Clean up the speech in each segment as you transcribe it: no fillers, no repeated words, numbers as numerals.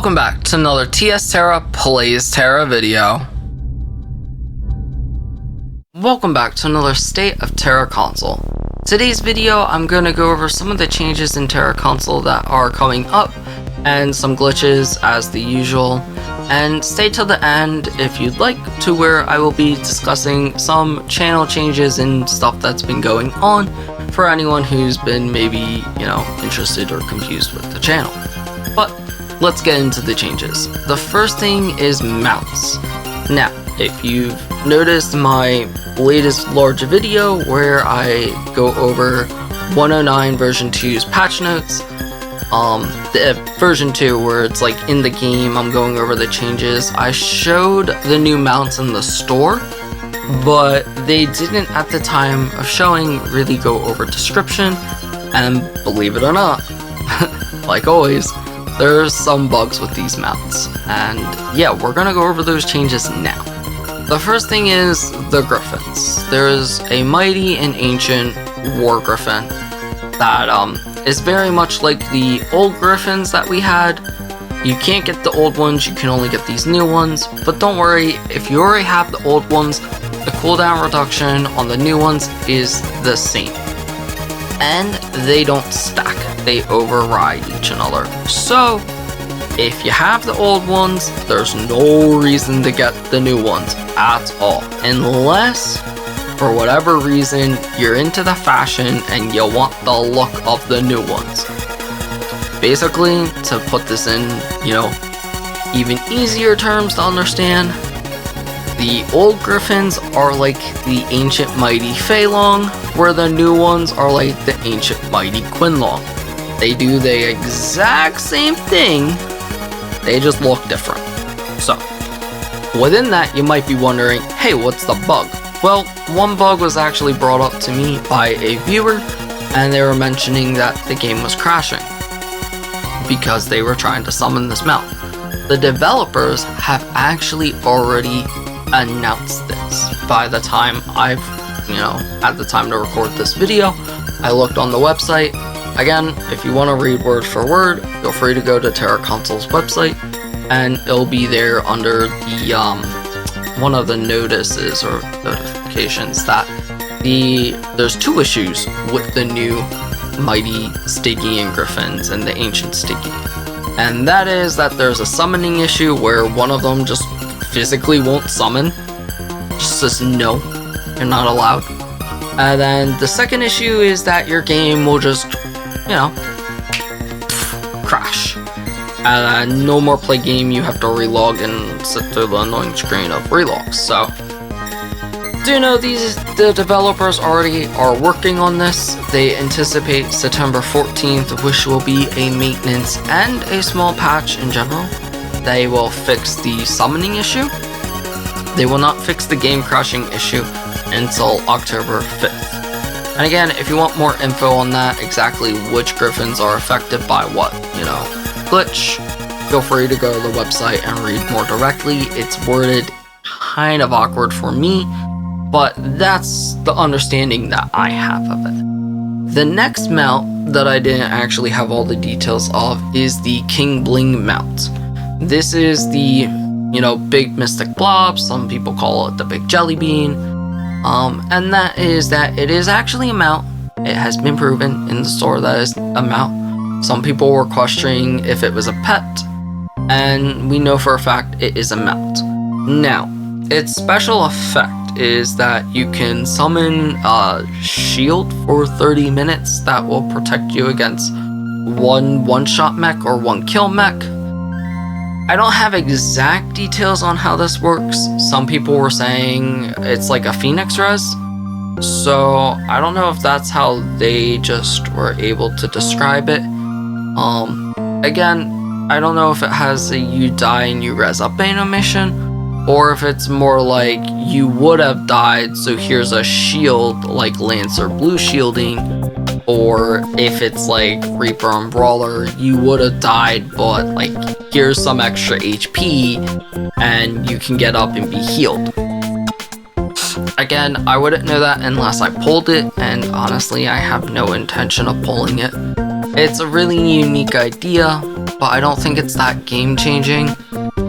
Welcome back to another Tera Plays Tera video. Welcome back to another State of Tera console. Today's video, I'm going to go over some of the changes in Tera console that are coming up, and some glitches as the usual. And stay till the end if you'd like to, where I will be discussing some channel changes and stuff that's been going on for anyone who's been maybe, interested or confused with the channel. But let's get into the changes. The first thing is mounts. Now, if you've noticed my latest large video where I go over 109 version 2's patch notes, the version 2 where it's like in the game, I'm going over the changes. I showed the new mounts in the store, but they didn't at the time of showing really go over description, and believe it or not, like always, there's some bugs with these mounts, and yeah, we're gonna go over those changes now. The first thing is the griffins. There's a mighty and ancient war griffin that is very much like the old griffins that we had. You can't get the old ones, you can only get these new ones, but don't worry, if you already have the old ones, the cooldown reduction on the new ones is the same. And they don't stack, they override each another. So, if you have the old ones, there's no reason to get the new ones at all. Unless, for whatever reason, you're into the fashion and you want the look of the new ones. Basically, to put this in, even easier terms to understand, the old griffins are like the ancient mighty Feilong, where the new ones are like the ancient mighty Quinlong. They do the exact same thing, they just look different. So, within that, you might be wondering, hey, what's the bug? Well, one bug was actually brought up to me by a viewer, and they were mentioning that the game was crashing because they were trying to summon this mount. The developers have actually already announced this. By the time at the time to record this video, I looked on the website. Again, if you want to read word for word, feel free to go to Tera Console's website, and it'll be there under the one of the notices or notifications that there's two issues with the new mighty Stygian griffins and the ancient Stygian. And that is that there's a summoning issue where one of them just physically won't summon. Just says no, you're not allowed. And then the second issue is that your game will just, crash. And no more play game, you have to relog and sit through the annoying screen of relogs. So, do know the developers already are working on this. They anticipate September 14th, which will be a maintenance and a small patch in general. They will fix the summoning issue. They will not fix the game crashing issue until October 5th. And again, if you want more info on that, exactly which griffins are affected by what, glitch, feel free to go to the website and read more directly. It's worded kind of awkward for me, but that's the understanding that I have of it. The next mount that I didn't actually have all the details of is the King Bling mount. This is the, big mystic blob, some people call it the big jelly bean, and that is that it is actually a mount. It has been proven in the store that is a mount. Some people were questioning if it was a pet, and we know for a fact it is a mount. Now, its special effect is that you can summon a shield for 30 minutes that will protect you against one-shot mech or one kill mech. I don't have exact details on how this works. Some people were saying it's like a Phoenix res, so I don't know if that's how they just were able to describe it. Again, I don't know if it has a you die and you res up animation, or if it's more like you would have died, so here's a shield like Lancer blue shielding, or if it's like Reaper and Brawler, you would have died, but like here's some extra HP and you can get up and be healed. Again, I wouldn't know that unless I pulled it, and honestly I have no intention of pulling it. It's a really unique idea, but I don't think it's that game-changing,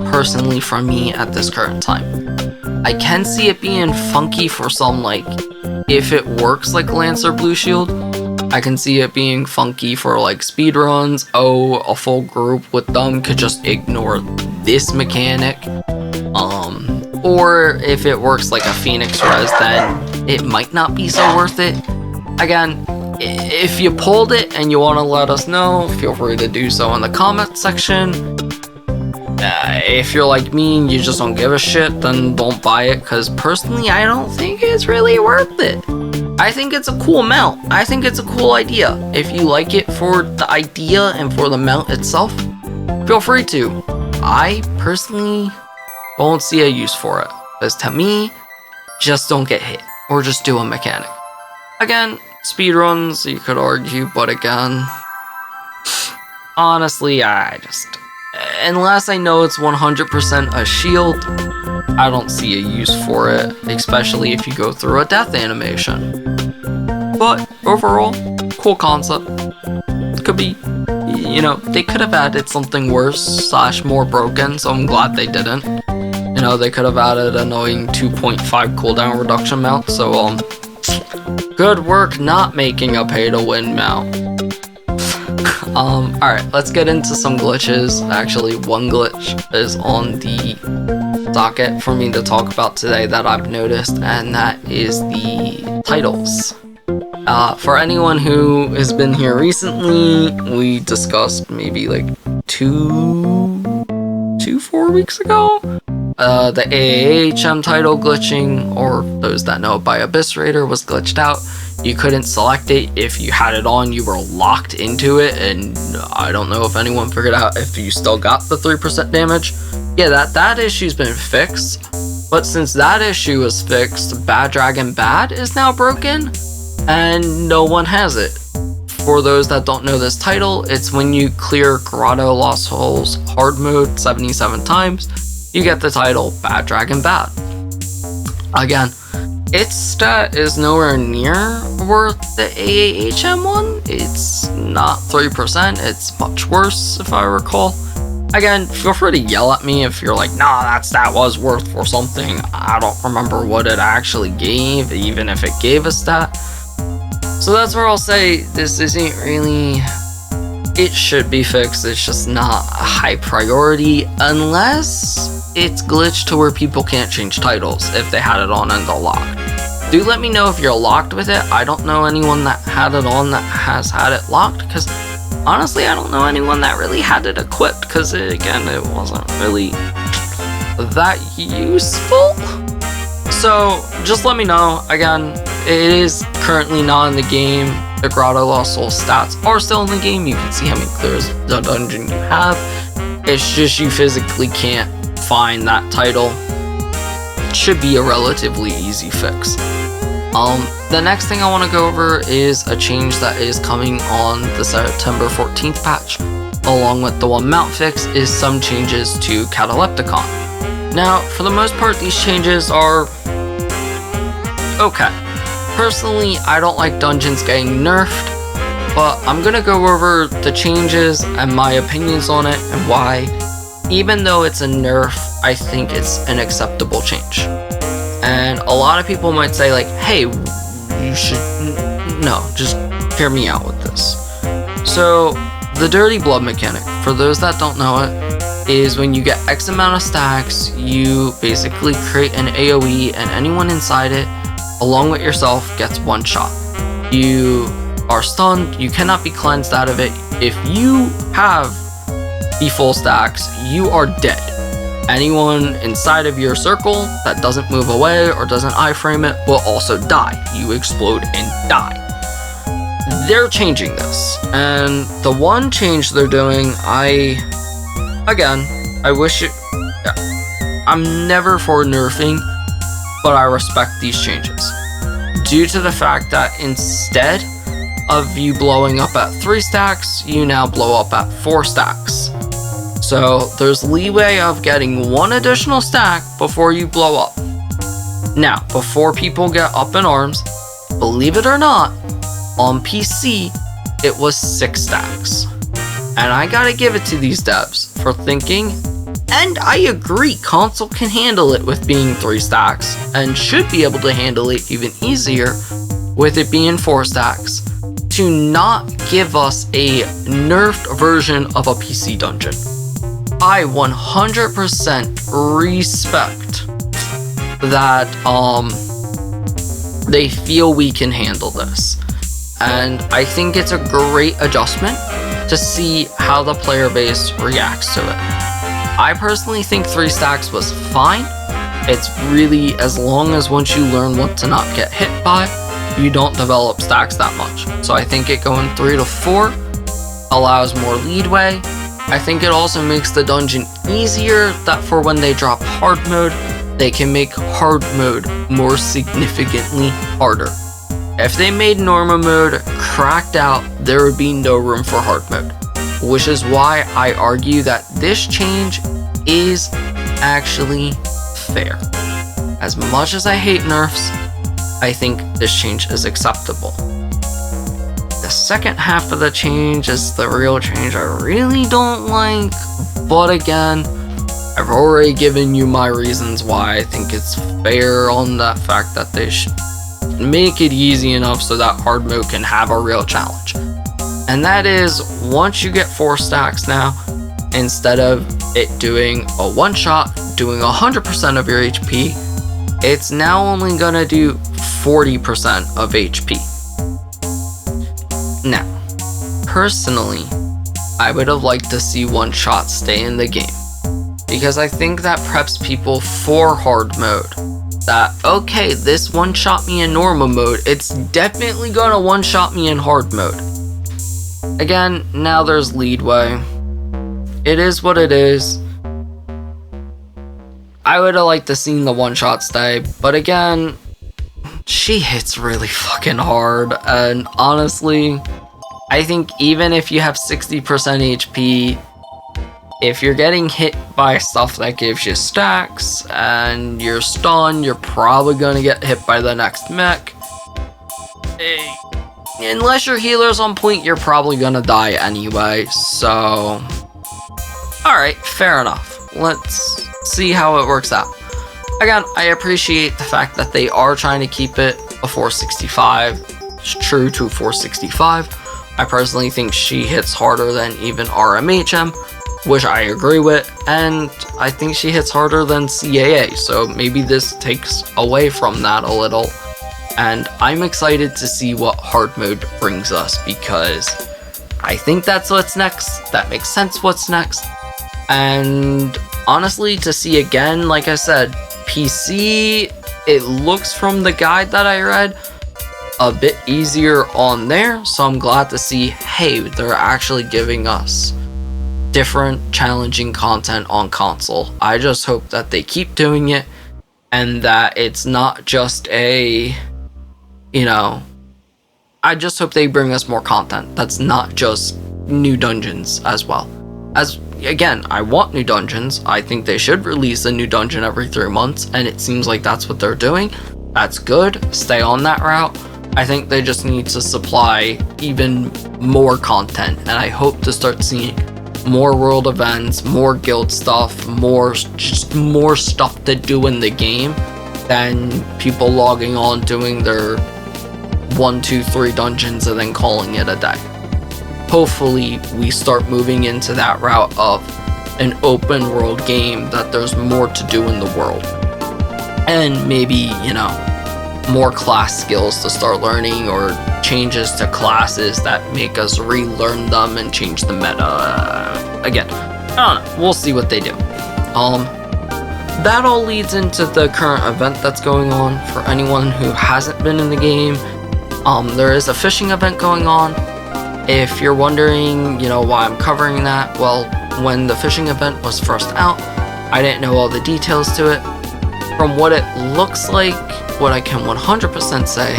personally for me at this current time. I can see it being funky for some, like, if it works like Lancer Blue Shield. I can see it being funky for like speedruns. Oh, a full group with them could just ignore this mechanic. Or if it works like a Phoenix Res, then it might not be so worth it. Again, if you pulled it and you want to let us know, feel free to do so in the comment section. If you're like me and you just don't give a shit, then don't buy it, because personally I don't think it's really worth it. I think it's a cool mount. I think it's a cool idea. If you like it for the idea and for the mount itself, feel free to. I personally don't see a use for it, because to me, just don't get hit, or just do a mechanic. Again, speedruns, you could argue, but again, honestly, unless I know it's 100% a shield, I don't see a use for it, especially if you go through a death animation. But overall, cool concept. Could be, you know, they could have added something worse / more broken, so I'm glad they didn't. You know, they could have added annoying 2.5 cooldown reduction mount, so good work not making a pay-to-win mount. Alright, let's get into some glitches. Actually, one glitch is on the docket for me to talk about today that I've noticed, and that is the titles. For anyone who has been here recently, we discussed maybe like 4 weeks ago, the AAHM title glitching, or those that know it by Abyss Raider, was glitched out. You couldn't select it. If you had it on, you were locked into it, and I don't know if anyone figured out if you still got the 3% damage. Yeah, that issue's been fixed, but since that issue was fixed, Bad Dragon Bad is now broken, and no one has it. For those that don't know this title, it's when you clear Grotto Lost Souls hard mode 77 times, you get the title Bad Dragon Bad. Again, its stat is nowhere near worth the AAHM one. It's not 3%, it's much worse if I recall. Again, feel free to yell at me if you're like, nah, that stat was worth for something. I don't remember what it actually gave, even if it gave a stat. So that's where I'll say this isn't really... It should be fixed, it's just not a high priority unless it's glitched to where people can't change titles if they had it on and they're locked. Do let me know if you're locked with it. I don't know anyone that had it on that has had it locked, because honestly I don't know anyone that really had it equipped, because again, it wasn't really that useful. So just let me know. Again, it is currently not in the game. The Grotto Lost Soul stats are still in the game. You can see how many clears the dungeon you have. It's just you physically can't find that title. It should be a relatively easy fix. The next thing I want to go over is a change that is coming on the September 14th patch. Along with the one mount fix is some changes to Catalepticon. Now, for the most part, these changes are okay. Personally, I don't like dungeons getting nerfed, but I'm gonna go over the changes and my opinions on it and why, even though it's a nerf, I think it's an acceptable change. And a lot of people might say like, hey, you should, no, just hear me out with this. So, the Dirty Blood mechanic, for those that don't know it, is when you get X amount of stacks, you basically create an AoE and anyone inside it, along with yourself, gets one shot. You are stunned, you cannot be cleansed out of it. If you have the full stacks, you are dead. Anyone inside of your circle that doesn't move away or doesn't iframe it will also die. You explode and die. They're changing this, and the one change they're doing, I wish it... I'm never for nerfing, but I respect these changes. Due to the fact that instead of you blowing up at 3 stacks, you now blow up at 4 stacks. So there's leeway of getting 1 additional stack before you blow up. Now, before people get up in arms, believe it or not, on PC, it was 6 stacks. And I gotta give it to these devs for thinking, and I agree, console can handle it with being 3 stacks, and should be able to handle it even easier with it being 4 stacks, to not give us a nerfed version of a PC dungeon. I 100% respect that they feel we can handle this. And I think it's a great adjustment to see how the player base reacts to it. I personally think 3 stacks was fine. It's really, as long as once you learn what to not get hit by, you don't develop stacks that much. So I think it going 3 to 4 allows more leadway. I think it also makes the dungeon easier, that for when they drop hard mode, they can make hard mode more significantly harder. If they made normal mode cracked out, there would be no room for hard mode, which is why I argue that this change is actually fair. As much as I hate nerfs, I think this change is acceptable. The second half of the change is the real change I really don't like, but again, I've already given you my reasons why I think it's fair on that fact that they should make it easy enough so that hard mode can have a real challenge. And that is, once you get 4 stacks now, instead of it doing a one-shot, doing 100% of your HP, it's now only gonna do 40% of HP. Now, personally, I would have liked to see one-shot stay in the game, because I think that preps people for hard mode. That, okay, this one-shot me in normal mode, it's definitely gonna one-shot me in hard mode. Again, now there's leadway. It is what it is. I would have liked to see the one-shot stay, but again, she hits really fucking hard, and honestly, I think even if you have 60% HP, if you're getting hit by stuff that gives you stacks and you're stunned, you're probably gonna get hit by the next mech. Unless your healer's on point, you're probably gonna die anyway, so... Alright, fair enough. Let's see how it works out. Again, I appreciate the fact that they are trying to keep it a 465. It's true to 465. I personally think she hits harder than even RMHM, which I agree with, and I think she hits harder than CAA, so maybe this takes away from that a little. And I'm excited to see what hard mode brings us, because I think that's what's next. That makes sense what's next. And honestly, to see again, like I said, PC, it looks from the guide that I read a bit easier on there, so I'm glad to see, hey, they're actually giving us different challenging content on console. I just hope that they keep doing it, and that it's not just a, I just hope they bring us more content that's not just new dungeons as well. As again, I want new dungeons. I think they should release a new dungeon every 3 months, and it seems like that's what they're doing. That's good. Stay on that route. I think they just need to supply even more content, and I hope to start seeing more world events, more guild stuff, just more stuff to do in the game than people logging on doing their 1, 2, 3 dungeons and then calling it a day. Hopefully we start moving into that route of an open world game, that there's more to do in the world, and maybe, more class skills to start learning, or changes to classes that make us relearn them and change the meta. Again, I don't know, we'll see what they do. That all leads into the current event that's going on. For anyone who hasn't been in the game, there is a fishing event going on. If you're wondering, why I'm covering that, well, when the fishing event was first out, I didn't know all the details to it. From what it looks like, what I can 100% say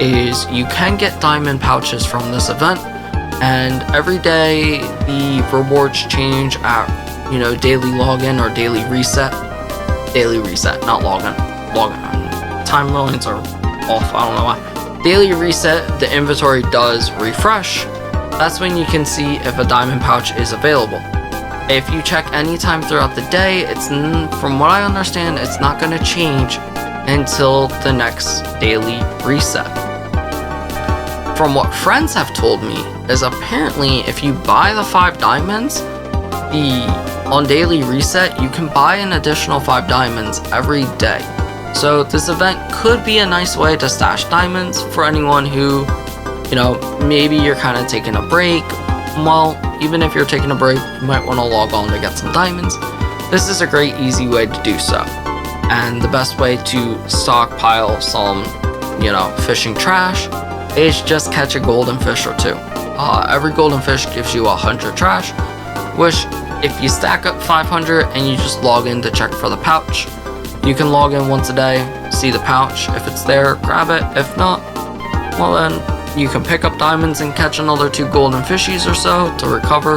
is you can get diamond pouches from this event, and every day the rewards change at, daily login or daily reset. Daily reset, not login. Timelines are off, I don't know why. Daily reset, the inventory does refresh, that's when you can see if a diamond pouch is available. If you check anytime throughout the day, from what I understand, it's not going to change until the next daily reset. From what friends have told me, is apparently if you buy the 5 diamonds, on daily reset, you can buy an additional 5 diamonds every day. So this event could be a nice way to stash diamonds for anyone who, maybe you're kind of taking a break. Well, even if you're taking a break, you might want to log on to get some diamonds. This is a great, easy way to do so. And the best way to stockpile some, fishing trash is just catch a golden fish or 2. Every golden fish gives you 100 trash, which if you stack up 500 and you just log in to check for the pouch, you can log in once a day, see the pouch. If it's there, grab it. If not, well then you can pick up diamonds and catch another 2 golden fishies or so to recover,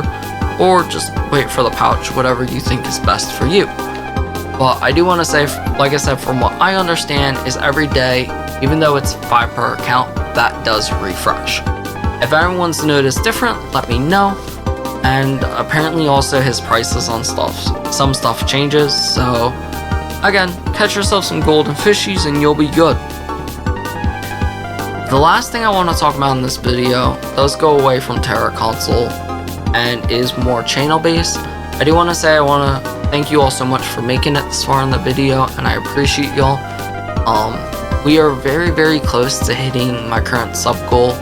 or just wait for the pouch, whatever you think is best for you. But I do want to say, like I said, from what I understand, is every day, even though it's 5 per account, that does refresh. If everyone's noticed different, let me know. And apparently also his prices on some stuff changes, so again, catch yourself some golden fishies and you'll be good. The last thing I want to talk about in this video does go away from Tera console and is more channel based. I do want to say I want to thank you all so much for making it this far in the video, and I appreciate y'all. We are very, very close to hitting my current sub goal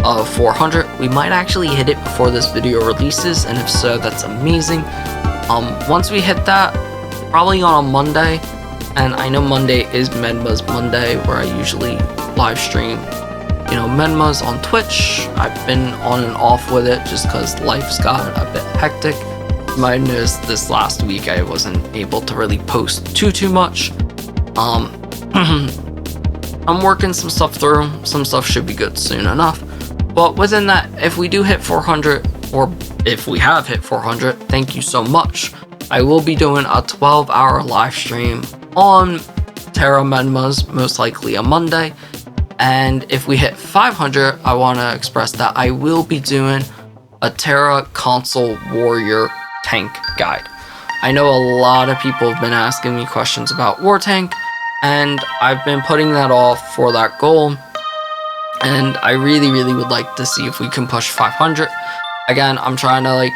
of 400. We might actually hit it before this video releases, and if so, that's amazing. Once we hit that, probably on a Monday, and I know Monday is Medmas Monday, where I usually live stream, Medmas on Twitch. I've been on and off with it just because life's got a bit hectic. You might have noticed this last week I wasn't able to really post too much. I'm working some stuff through. Some stuff should be good soon enough. But within that, if we do hit 400, or if we have hit 400, thank you so much. I will be doing a 12-hour live stream on Tera Medmas, most likely a Monday. And if we hit 500, I want to express that I will be doing a Tera console warrior tank guide. I know a lot of people have been asking me questions about war tank, and I've been putting that off for that goal. And I really would like to see if we can push 500. Again, I'm trying to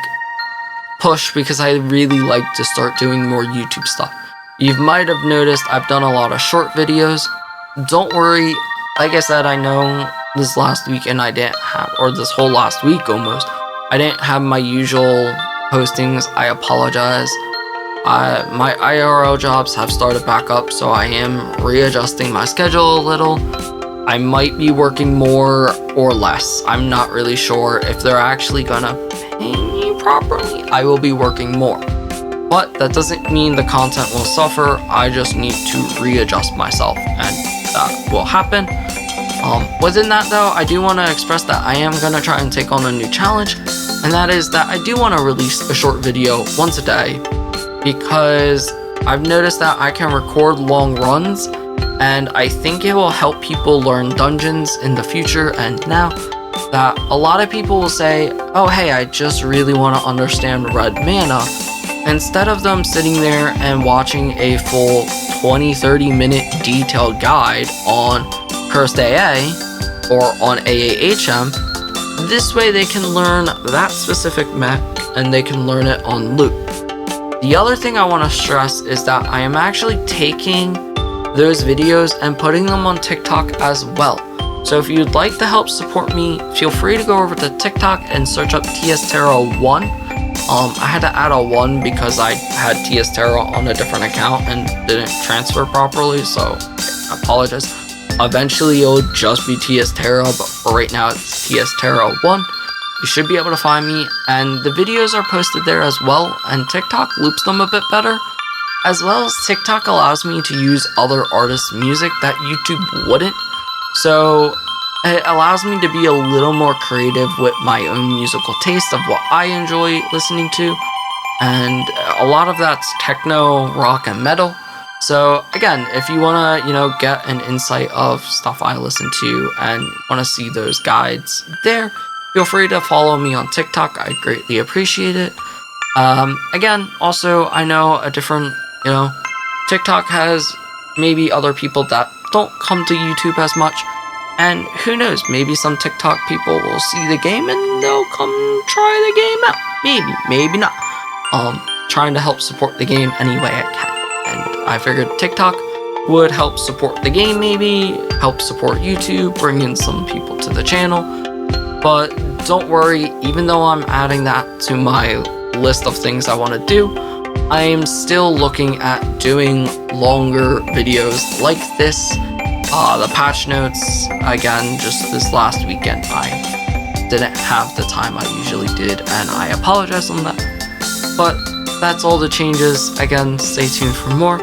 push because I really like to start doing more YouTube stuff. You might have noticed I've done a lot of short videos. Don't worry, like I said, I know this last weekend I didn't have, or this whole last week almost, I didn't have my usual postings. I apologize. My IRL jobs have started back up, so I am readjusting my schedule a little. I might be working more or less. I'm not really sure if they're actually gonna pay me properly. I will be working more, but that doesn't mean the content will suffer. I just need to readjust myself, and that will happen. Within that though, I do want to express that I am gonna try and take on a new challenge, and that is that I do want to release a short video once a day, because I've noticed that I can record long runs, and I think it will help people learn dungeons in the future. And now that a lot of people will say, oh hey, I just really want to understand red mana, instead of them sitting there and watching a full 20-30 minute detailed guide on Cursed AA or on AAHM, this way they can learn that specific mech and they can learn it on loop. The other thing I want to stress is that I am actually taking those videos and putting them on TikTok as well. So if you'd like to help support me, feel free to go over to TikTok and search up Tera1. I had to add a 1 because I had Tera on a different account and didn't transfer properly, so I apologize. Eventually it'll just be Tera, but for right now it's Tera1. You should be able to find me, and the videos are posted there as well, and TikTok loops them a bit better. As well as TikTok allows me to use other artists' music that YouTube wouldn't. So it allows me to be a little more creative with my own musical taste of what I enjoy listening to. And a lot of that's techno, rock, and metal. So again, if you want to, get an insight of stuff I listen to and want to see those guides there, Feel free to follow me on TikTok. I greatly appreciate it. Again, also, I know a different, TikTok has maybe other people that don't come to YouTube as much. And who knows, maybe some TikTok people will see the game and they'll come try the game out. Maybe, maybe not. Trying to help support the game any way I can. And I figured TikTok would help support the game, maybe help support YouTube, bring in some people to the channel. But don't worry, even though I'm adding that to my list of things I want to do, I am still looking at doing longer videos like this. The patch notes, again, just this last weekend, I didn't have the time I usually did, and I apologize on that. But that's all the changes. Again, stay tuned for more.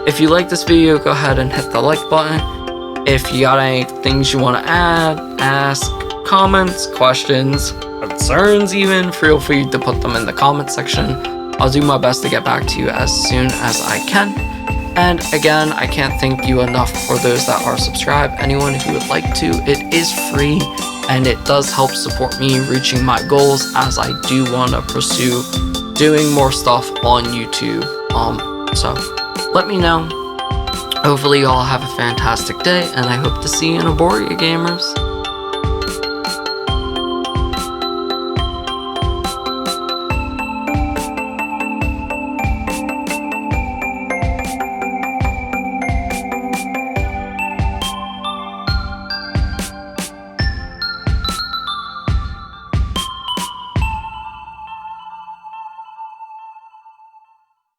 If you like this video, go ahead and hit the like button. If you got any things you want to add, ask, comments, questions, concerns even, feel free to put them in the comment section. I'll do my best to get back to you as soon as I can. And again, I can't thank you enough for those that are subscribed. Anyone who would like to, it is free and it does help support me reaching my goals, as I do want to pursue doing more stuff on YouTube. So let me know. Hopefully y'all have a fantastic day, and I hope to see you in Aboria, gamers.